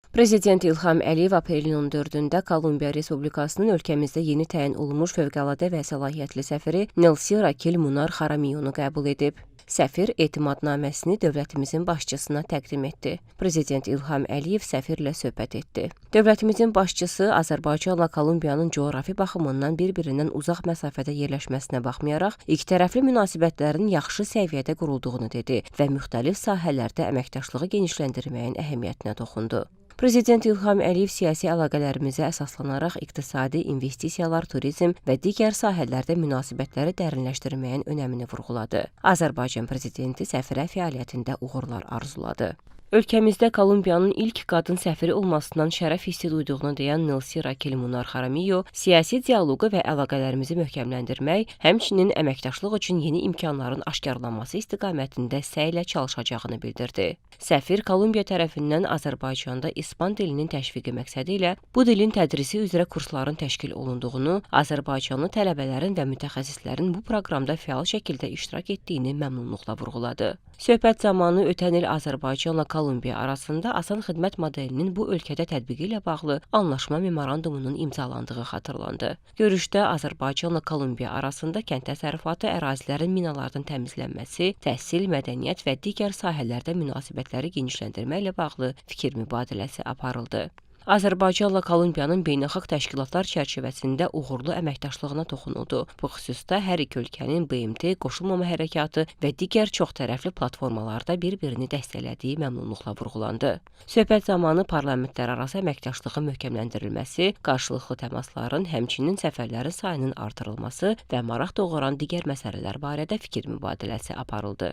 Prezident İlham Əliyev aprelin 14-də Kolumbiya Respublikasının ölkəmizdə yeni təyin olunmuş fövqəladə və səlahiyyətli səfiri Nelsi Raquel Munar Xaramiyonu qəbul edib. Səfir etimadnaməsini dövlətimizin başçısına təqdim etdi. Prezident İlham Əliyev səfirlə söhbət etdi. Dövlətimizin başçısı Azərbaycanla Kolumbiyanın coğrafi baxımından bir-birindən uzaq məsafədə yerləşməsinə baxmayaraq, ikitərəfli münasibətlərin yaxşı səviyyədə qurulduğunu dedi və müxtəlif sahələrdə əməkdaşlığı genişləndirməyin əhəmiyyətinə toxundu. Prezident İlham Əliyev siyasi əlaqələrimizə əsaslanaraq iqtisadi, investisiyalar, turizm və digər sahələrdə münasibətləri dərinləşdirməyin önəmini vurğuladı. Azərbaycan prezidenti səfirə fəaliyyətində uğurlar arzuladı. Ölkəmizdə Kolumbiyanın ilk qadın səfiri olmasından şərəf hissi duyduğunu deyən Nelsi Raquel Munar Xaramiyo, siyasi dialoqu və əlaqələrimizi möhkəmləndirmək, həmçinin əməkdaşlıq üçün yeni imkanların aşkarlanması istiqamətində səylə çalışacağını bildirdi. Səfir Kolumbiya tərəfindən Azərbaycanda İspan dilinin təşviqi məqsədi ilə bu dilin tədrisi üzrə kursların təşkil olunduğunu, Azərbaycanlı tələbələrin və mütəxəssislərin bu proqramda fəal şəkildə iştirak etdiyini məmnunluqla vurğuladı. Söhbət zamanı ötən il Azərbaycanla Kolumbiya arasında asan xidmət modelinin bu ölkədə tətbiqi ilə bağlı anlaşma memorandumunun imzalandığı xatırlandı. Görüşdə Azərbaycanla Kolumbiya arasında kənd təsərrüfatı ərazilərin minalardan təmizlənməsi, təhsil, mədəniyyət və digər sahələrdə münasibətləri genişləndirməklə bağlı fikir mübadiləsi aparıldı. Azərbaycanla Kolumbiyanın beynəlxalq təşkilatlar çərçivəsində uğurlu əməkdaşlığına toxunuldu. Bu xüsusda hər iki ölkənin BMT, Qoşulmama Hərəkatı və digər çoxtərəfli platformalarda bir-birini dəstəklədiyi məmnunluqla vurğulandı. Söhbət zamanı parlamentlərarası əməkdaşlığın möhkəmləndirilməsi, qarşılıqlı təmasların, həmçinin səfərlərin sayının artırılması və maraq doğuran digər məsələlər barədə fikir mübadiləsi aparıldı.